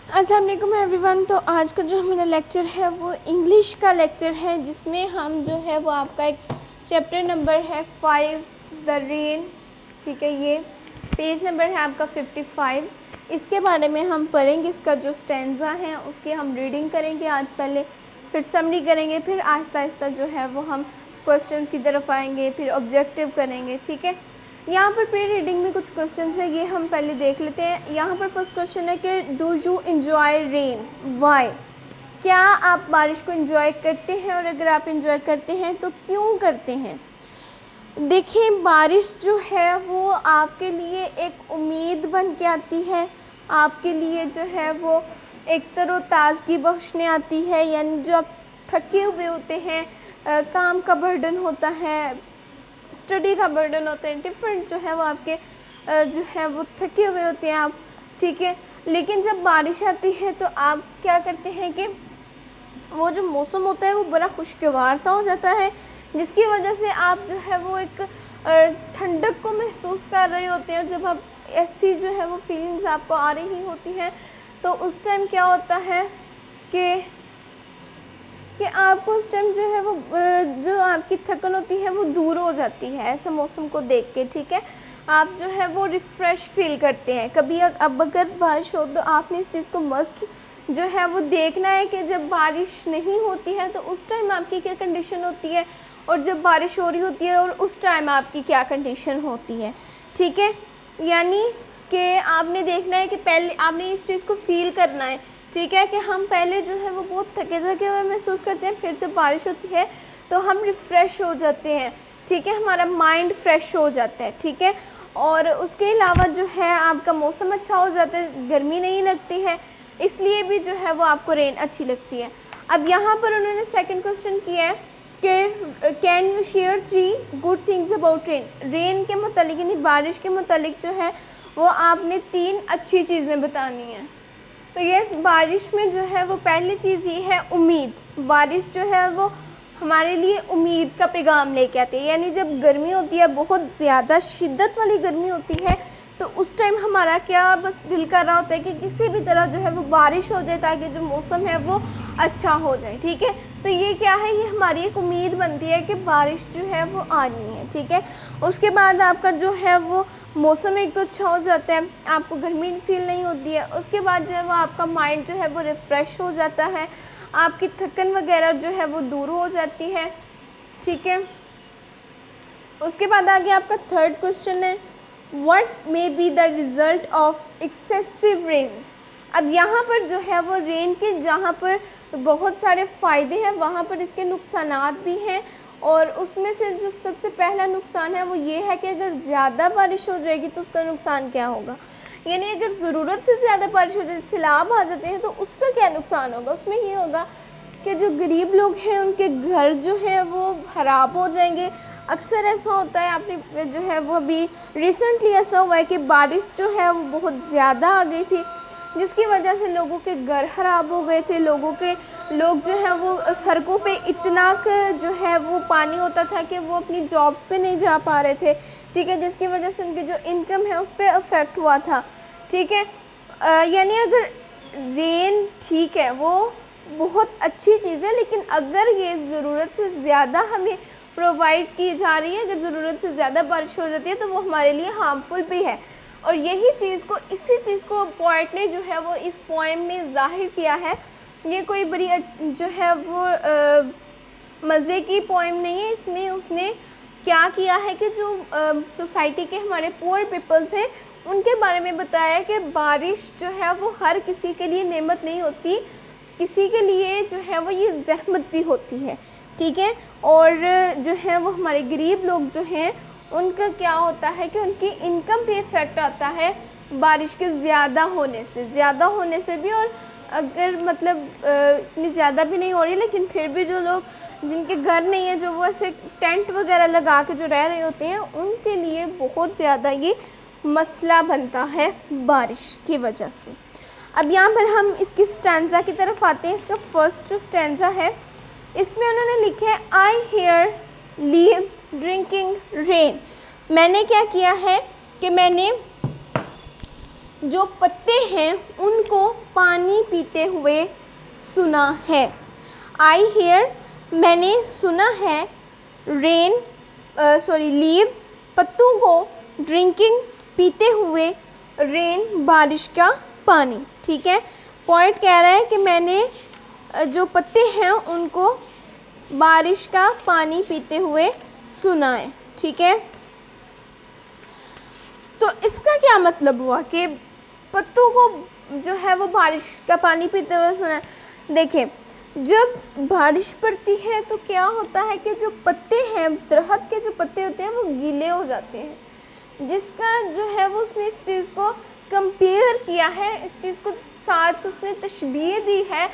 अस्सलाम वालेकुम एवरीवन। तो आज का जो हमारा लेक्चर है वो इंग्लिश का लेक्चर है, जिसमें हम जो है वो आपका एक चैप्टर नंबर है 5 द रेन, ठीक है। ये पेज नंबर है आपका 55। इसके बारे में हम पढ़ेंगे। इसका जो स्टैंजा है उसकी हम रीडिंग करेंगे आज पहले, फिर समरी करेंगे, फिर आहिस्ता आहिस्ता जो है वो हम क्वेश्चंस की तरफ आएंगे, फिर ऑब्जेक्टिव करेंगे, ठीक है। यहाँ पर प्री रीडिंग में कुछ क्वेश्चंस है, ये हम पहले देख लेते हैं। यहाँ पर फर्स्ट क्वेश्चन है कि do you enjoy rain, why? क्या आप बारिश को इन्जॉय करते हैं, और अगर आप इन्जॉय करते हैं तो क्यों करते हैं? देखिए, बारिश जो है वो आपके लिए एक उम्मीद बन के आती है, आपके लिए जो है वो एक तरोताज़गी बख्शने आती है। यानी जो आप थके हुए होते हैं, काम का बर्डन होता है, स्टडी का बर्डन होता है, डिफरेंट जो है वो आपके जो है वो थके हुए होते हैं आप, ठीक है। लेकिन जब बारिश आती है तो आप क्या करते हैं कि वो जो मौसम होता है वो बड़ा खुशगवार सा हो जाता है, जिसकी वजह से आप जो है वो एक ठंडक को महसूस कर रहे होते हैं। जब आप ऐसी जो है वो फीलिंग्स आपको आ रही होती हैं तो उस टाइम क्या होता है कि आपको उस टाइम जो है वो जो आपकी थकन होती है वो दूर हो जाती है ऐसे मौसम को देख के, ठीक है। आप जो है वो रिफ़्रेश फील करते हैं। कभी अब अगर बारिश हो तो आपने इस चीज़ को मस्ट जो है वो देखना है कि जब बारिश नहीं होती है तो उस टाइम आपकी क्या कंडीशन होती है, और जब बारिश हो रही होती है और उस टाइम आपकी क्या कंडीशन होती है, ठीक है। यानी कि आपने देखना है कि पहले आपने इस चीज़ को फ़ील करना है, ठीक है, कि हम पहले जो है वो बहुत थके हुए महसूस करते हैं, फिर जब बारिश होती है तो हम रिफ़्रेश हो जाते हैं, ठीक है, हमारा माइंड फ्रेश हो जाता है, ठीक है। और उसके अलावा जो है आपका मौसम अच्छा हो जाता है, गर्मी नहीं लगती है, इसलिए भी जो है वो आपको रेन अच्छी लगती है। अब यहाँ पर उन्होंने सेकंड क्वेश्चन किया है कि can you share 3 good things about rain. Rain के मुतालिक यानी बारिश के मुतालिक जो है वो आपने 3 अच्छी चीज़ें बतानी हैं। तो ये बारिश में जो है वो पहली चीज़ ये है उम्मीद। बारिश जो है वो हमारे लिए उम्मीद का पैगाम लेके आती है। यानी जब गर्मी होती है, बहुत ज़्यादा शिद्दत वाली गर्मी होती है, तो उस टाइम हमारा क्या बस दिल कर रहा होता है कि किसी भी तरह जो है वो बारिश हो जाए ताकि जो मौसम है वो अच्छा हो जाए, ठीक है। तो ये क्या है, ये हमारी एक उम्मीद बनती है कि बारिश जो है वो आनी है, ठीक है। उसके बाद आपका जो है वो मौसम एक तो अच्छा हो जाता है, आपको गर्मी फील नहीं होती है। उसके बाद जो है वो आपका माइंड जो है वो रिफ़्रेश हो जाता है, आपकी थकन वगैरह जो है वो दूर हो जाती है, ठीक है। उसके बाद आगे आपका थर्ड क्वेश्चन है what may be the result of excessive rains. अब यहाँ पर जो है वो रेन के जहाँ पर बहुत सारे फ़ायदे हैं वहाँ पर इसके नुकसानात भी हैं, और उसमें से जो सबसे पहला नुकसान है वो ये है कि अगर ज़्यादा बारिश हो जाएगी तो उसका नुकसान क्या होगा। यानी अगर ज़रूरत से ज़्यादा बारिश हो जाए, सैलाब आ जाते हैं, तो उसका क्या नुकसान होगा। उसमें ये होगा कि जो गरीब लोग हैं उनके घर जो हैं वो ख़राब हो जाएंगे। अक्सर ऐसा होता है, आपने जो है वो अभी रिसेंटली ऐसा हुआ है कि बारिश जो है वो बहुत ज़्यादा आ गई थी, जिसकी वजह से लोगों के घर ख़राब हो गए थे। लोग जो है वो सड़कों पे इतना जो है वो पानी होता था कि वो अपनी जॉब्स पे नहीं जा पा रहे थे, ठीक है, जिसकी वजह से उनकी जो इनकम है उस पर अफेक्ट हुआ था, ठीक है। यानी अगर रेन ठीक है वो बहुत अच्छी चीज़ है, लेकिन अगर ये ज़रूरत से ज़्यादा हमें प्रोवाइड की जा रही है, अगर ज़रूरत से ज़्यादा बारिश हो जाती है तो वो हमारे लिए हार्मफुल भी है। और यही चीज़ को इसी चीज़ को पोएट ने जो है वो इस पोएम में ज़ाहिर किया है। ये कोई बड़ी जो है वो मज़े की पोएम नहीं है। इसमें उसने क्या किया है कि जो सोसाइटी के हमारे पुअर पीपल्स हैं उनके बारे में बताया कि बारिश जो है वो हर किसी के लिए नेमत नहीं होती, किसी के लिए जो है वो ये ज़हमत भी होती है, ठीक है। और जो है वो हमारे गरीब लोग जो हैं उनका क्या होता है कि उनकी इनकम पे इफ़ेक्ट आता है बारिश के ज़्यादा होने से भी। और अगर मतलब इतनी ज़्यादा भी नहीं हो रही, लेकिन फिर भी जो लोग जिनके घर नहीं है, जो वो ऐसे टेंट वगैरह लगा के जो रह रहे होते हैं, उनके लिए बहुत ज़्यादा ये मसला बनता है बारिश की वजह से। अब यहाँ पर हम इसकी स्टैंजा की तरफ आते हैं। इसका फर्स्ट जो स्टैंजा है इसमें उन्होंने लिखा है आई हेयर लीव्स ड्रिंकिंग रेन। मैंने क्या किया है कि मैंने जो पत्ते हैं उनको पानी पानी पीते हुए सुना है। आई हेयर मैंने सुना है, रेन लीव्स पत्तों को, ड्रिंकिंग पीते हुए, रेन बारिश का पानी। ठीक है, पॉइंट कह रहा है कि मैंने जो पत्ते हैं उनको बारिश का पानी पीते हुए सुना है। ठीक है, तो इसका क्या मतलब हुआ कि पत्तों को जो है वो बारिश का पानी पीते हुए सुना है। देखिए, जब बारिश पड़ती है तो क्या होता है कि जो पत्ते हैं, दरख्त के जो पत्ते होते हैं वो गीले हो जाते हैं, जिसका जो है वो उसने इस चीज़ को कंपेयर किया है, इस चीज़ को साथ उसने तशबीह दी है,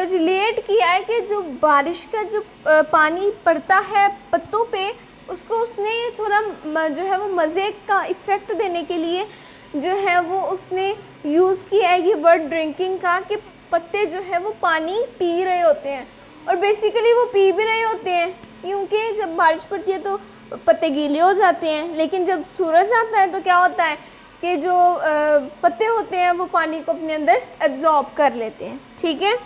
रिलेट किया है कि जो बारिश का जो पानी पड़ता है पत्तों पे, उसको उसने थोड़ा जो है वो मज़े का इफ़ेक्ट देने के लिए जो है वो उसने यूज़ किया है ये वर्ड ड्रिंकिंग का, कि पत्ते जो है वो पानी पी रहे होते हैं। और बेसिकली वो पी भी रहे होते हैं, क्योंकि जब बारिश पड़ती है तो पत्ते गीले हो जाते हैं, लेकिन जब सूरज आता है तो क्या होता है कि जो पत्ते होते हैं वो पानी को अपने अंदर एब्जॉर्ब कर लेते हैं। ठीक है,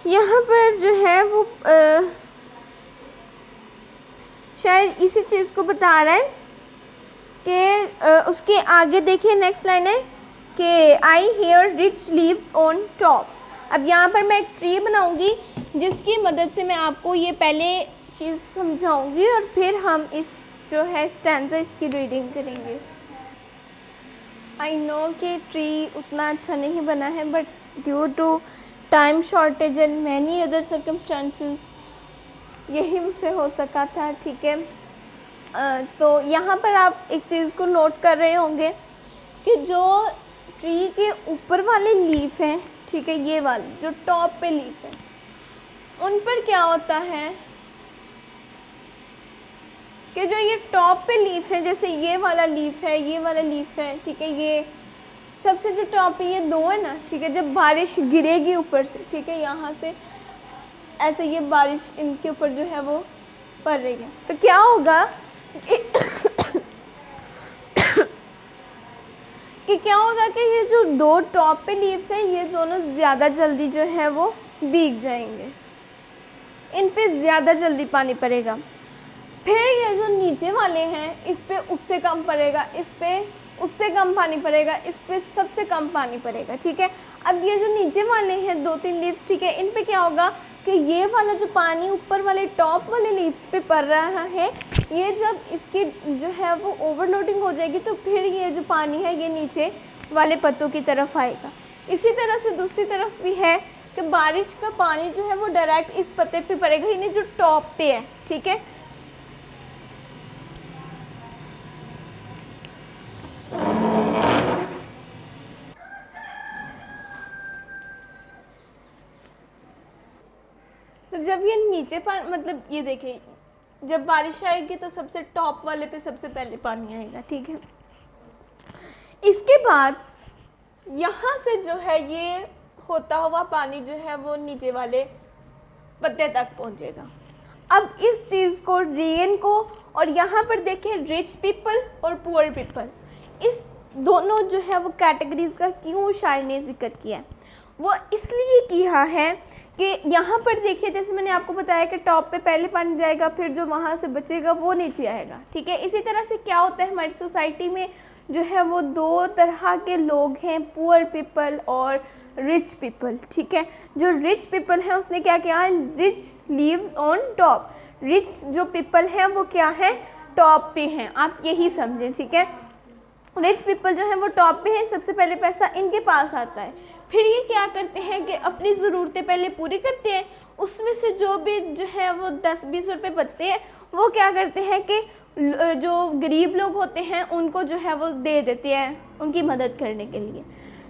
यहाँ पर जो है वो शायद इसी चीज़ को बता रहा है कि उसके आगे देखिए नेक्स्ट लाइन है कि I hair rich leaves on top. अब यहाँ पर मैं एक ट्री बनाऊँगी जिसकी मदद से मैं आपको ये पहले चीज़ समझाऊँगी और फिर हम इस जो है स्टैंजा इसकी रीडिंग करेंगे। आई नो कि ट्री उतना अच्छा नहीं बना है, but due to time shortage and many other circumstances यही मुझसे हो सका था। ठीक है, तो यहाँ पर आप एक चीज़ को नोट कर रहे होंगे कि जो ट्री के ऊपर वाले लीफ हैं, ठीक है, ये वाले जो टॉप पे लीफ हैं, उन पर क्या होता है कि जो ये टॉप पे लीफ है, जैसे ये वाला लीफ है, ये वाला लीफ है, ठीक है, ये सबसे जो टॉप पे ये दो है ना, ठीक है, जब बारिश गिरेगी ऊपर से, ठीक है, यहाँ से ऐसे ये बारिश इनके ऊपर जो है वो पड़ रही है, तो क्या होगा कि क्या होगा कि ये जो दो टॉप पे लीव्स हैं ये दोनों ज़्यादा जल्दी जो है वो भीग जाएंगे, इन पे ज़्यादा जल्दी पानी पड़ेगा। फिर ये जो नीचे वाले हैं इस पे उससे कम पड़ेगा, इस पे उससे कम पानी पड़ेगा, इस पे सबसे कम पानी पड़ेगा। ठीक है, अब ये जो नीचे वाले हैं दो तीन लीव्स, ठीक है, इन पे क्या होगा कि ये वाला जो पानी ऊपर वाले टॉप वाले लीव्स पे पड़ रहा है, ये जब इसकी जो है वो ओवरलोडिंग हो जाएगी तो फिर ये जो पानी है ये नीचे वाले पत्तों की तरफ आएगा। इसी तरह से दूसरी तरफ भी है कि बारिश का पानी जो है वो डायरेक्ट इस पत्ते पे पड़ेगा, यानी जो टॉप पे है। ठीक है, तो जब ये नीचे मतलब ये देखिए, जब बारिश आएगी तो सबसे टॉप वाले पे सबसे पहले पानी आएगा। ठीक है, इसके बाद यहाँ से जो है ये होता हुआ पानी जो है वो नीचे वाले पत्ते तक पहुँचेगा। अब इस चीज़ को, रेन को, और यहाँ पर देखें रिच पीपल और पुअर पीपल, इस दोनों जो है वो कैटेगरीज़ का क्यों शायर ने जिक्र किया है, वो इसलिए किया है कि यहाँ पर देखिए, जैसे मैंने आपको बताया कि टॉप पे पहले पानी जाएगा, फिर जो वहाँ से बचेगा वो नीचे आएगा। ठीक है, इसी तरह से क्या होता है हमारी सोसाइटी में जो है वो दो तरह के लोग हैं, पुअर पीपल और रिच पीपल। ठीक है, जो रिच पीपल हैं उसने क्या किया है, rich leaves on top, rich जो पीपल हैं वो क्या है, टॉप पे हैं, आप यही समझें। ठीक है, रिच पीपल जो है वो टॉप पे हैं, सबसे पहले पैसा इनके पास आता है, फिर ये क्या करते हैं कि अपनी ज़रूरतें पहले पूरी करते हैं, उसमें से जो भी जो है वो 10-20 रुपये बचते हैं वो क्या करते हैं कि जो गरीब लोग होते हैं उनको जो है वो दे देते हैं उनकी मदद करने के लिए।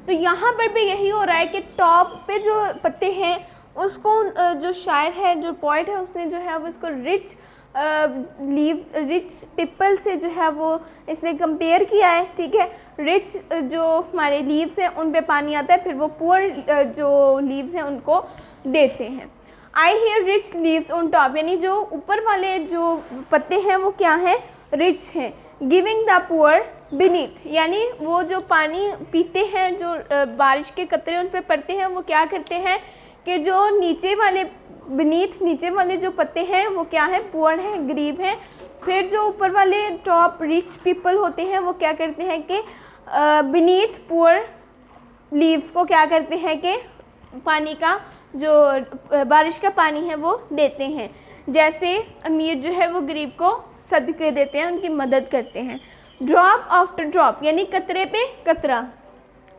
तो यहाँ पर भी यही हो रहा है कि टॉप पे जो पत्ते हैं उसको जो शायर है, जो पोइट है, उसने जो है वो इसको रिच लीव्स, रिच पीपल से जो है वो इसने कंपेयर किया है। ठीक है, रिच जो हमारे लीव्स हैं उन पे पानी आता है, फिर वो पुअर जो लीव्स हैं उनको देते हैं। I hair rich leaves on top, यानी जो ऊपर वाले जो पत्ते हैं वो क्या हैं, रिच हैं। गिविंग द पुअर बीनीथ, यानी वो जो पानी पीते हैं, जो बारिश के कतरे उन पे पड़ते हैं, वो क्या करते हैं कि जो नीचे वाले बीनीथ, नीचे वाले जो पत्ते हैं वो क्या है, पुअर हैं, गरीब हैं। फिर जो ऊपर वाले टॉप रिच पीपल होते हैं वो क्या करते हैं कि बीनीथ पुअर लीव्स को क्या करते हैं कि पानी का, जो बारिश का पानी है वो देते हैं। जैसे अमीर जो है वो गरीब को सदके देते हैं, उनकी मदद करते हैं। ड्रॉप आफ्टर ड्रॉप, यानी कतरे पे कतरा।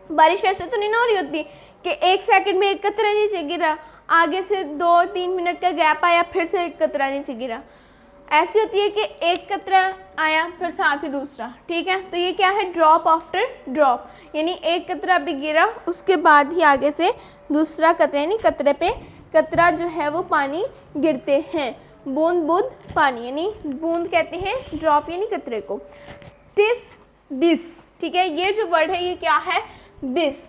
बारिश ऐसे तो नहीं ना हो रही होती कि एक सेकंड में एक कतरा नीचे गिरा, आगे से 2-3 मिनट का गैप आया, फिर से एक कतरा नीचे गिरा। ऐसी होती है कि एक कतरा आया फिर साथ ही दूसरा, ठीक है। तो ये क्या है, ड्रॉप आफ्टर ड्रॉप, यानी एक कतरा भी गिरा उसके बाद ही आगे से दूसरा कतरा, यानी कतरे पे कतरा जो है वो पानी गिरते हैं। बूंद बूंद पानी, यानी बूंद कहते हैं ड्रॉप यानी कतरे को। दिस, ठीक है, ये जो वर्ड है ये क्या है, दिस।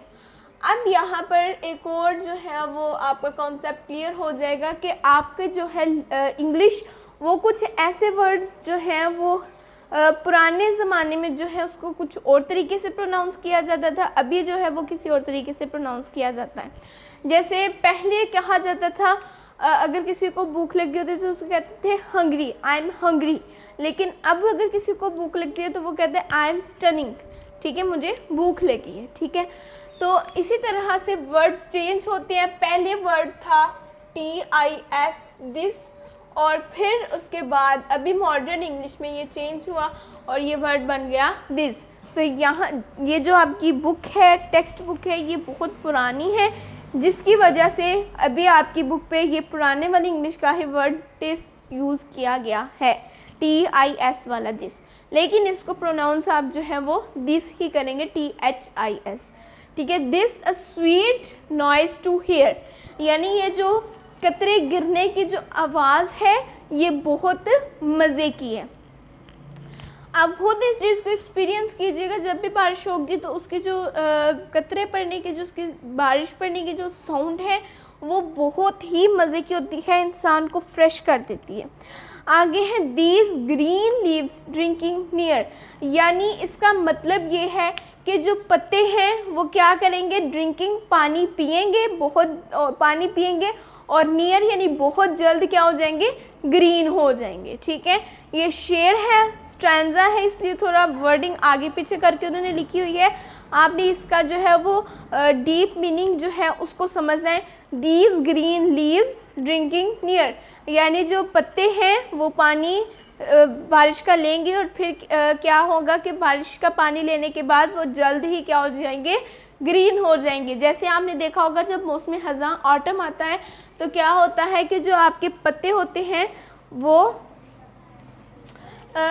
अब यहाँ पर एक और जो है वो आपका कॉन्सेप्ट क्लियर हो जाएगा कि आपके जो है इंग्लिश, वो कुछ ऐसे वर्ड्स जो हैं वो पुराने ज़माने में जो है उसको कुछ और तरीके से प्रोनाउंस किया जाता था, अभी जो है वो किसी और तरीके से प्रोनाउंस किया जाता है। जैसे पहले कहा जाता था अगर किसी को भूख लगी होती तो उसको कहते थे हंग्री, आई एम हंग्री। लेकिन अब अगर किसी को भूख लगती है तो वो कहते हैं आई एम स्टनिंग, ठीक है, मुझे भूख लगी है, ठीक है। तो इसी तरह से वर्ड्स चेंज होते हैं। पहले वर्ड था TIS, दिस, और फिर उसके बाद अभी मॉडर्न इंग्लिश में ये चेंज हुआ और ये वर्ड बन गया दिस। तो यहाँ ये जो आपकी बुक है, टेक्स्ट बुक है, ये बहुत पुरानी है, जिसकी वजह से अभी आपकी बुक पे ये पुराने वाली इंग्लिश का ही वर्ड दिस यूज़ किया गया है, TIS वाला दिस। लेकिन इसको प्रोनाउंस आप जो है वो दिस ही करेंगे, THIS, ठीक है। This a sweet noise to hear, यानी ये जो कतरे गिरने की जो आवाज़ है ये बहुत मज़े की है। आप खुद इस चीज़ को एक्सपीरियंस कीजिएगा, जब भी बारिश होगी तो उसके जो कतरे पड़ने की, जो उसकी बारिश पड़ने की जो साउंड है वो बहुत ही मज़े की होती है, इंसान को फ्रेश कर देती है। आगे है these green leaves drinking near, यानी इसका मतलब ये है कि जो पत्ते हैं वो क्या करेंगे, ड्रिंकिंग, पानी पिएंगे, बहुत पानी पिएंगे, और नियर यानी बहुत जल्द क्या हो जाएंगे, ग्रीन हो जाएंगे, ठीक है। ये शेर है, स्ट्रैंजा है, इसलिए थोड़ा वर्डिंग आगे पीछे करके उन्होंने लिखी हुई है। आपने इसका जो है वो डीप मीनिंग जो है उसको समझना है। These green leaves drinking near, यानी जो पत्ते हैं वो पानी बारिश का लेंगे और फिर क्या होगा कि बारिश का पानी लेने के बाद वो जल्द ही क्या हो जाएंगे, ग्रीन हो जाएंगे। जैसे आपने देखा होगा जब मौसम ख़ज़ां ऑटम आता है तो क्या होता है कि जो आपके पत्ते होते हैं वो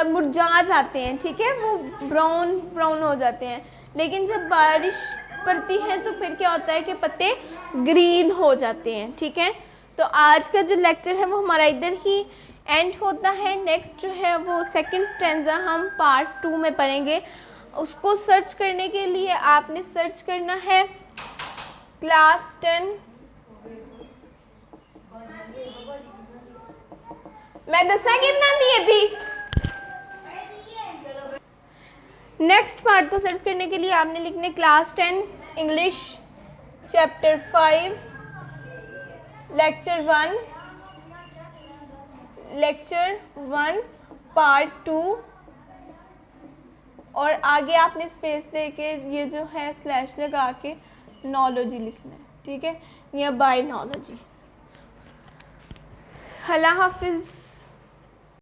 मुरझा जाते हैं, ठीक है, वो ब्राउन हो जाते हैं। लेकिन जब बारिश पड़ती है तो फिर क्या होता है कि पत्ते ग्रीन हो जाते हैं, ठीक है। तो आज का जो लेक्चर है वो हमारा इधर ही एंड होता है। नेक्स्ट जो है वो सेकंड स्टैंजा हम पार्ट 2 में पढ़ेंगे। उसको सर्च करने के लिए आपने सर्च करना है क्लास 10। मैं दसा कितना दिए भी। नेक्स्ट पार्ट को सर्च करने के लिए आपने लिखने class 10 English chapter 5 lecture 1 part 2, और आगे आपने स्पेस दे के ये जो है स्लैश लगा के नॉलेजी लिखना है, ठीक है, या बाय नॉलेजी। अल्लाह हाफिज़।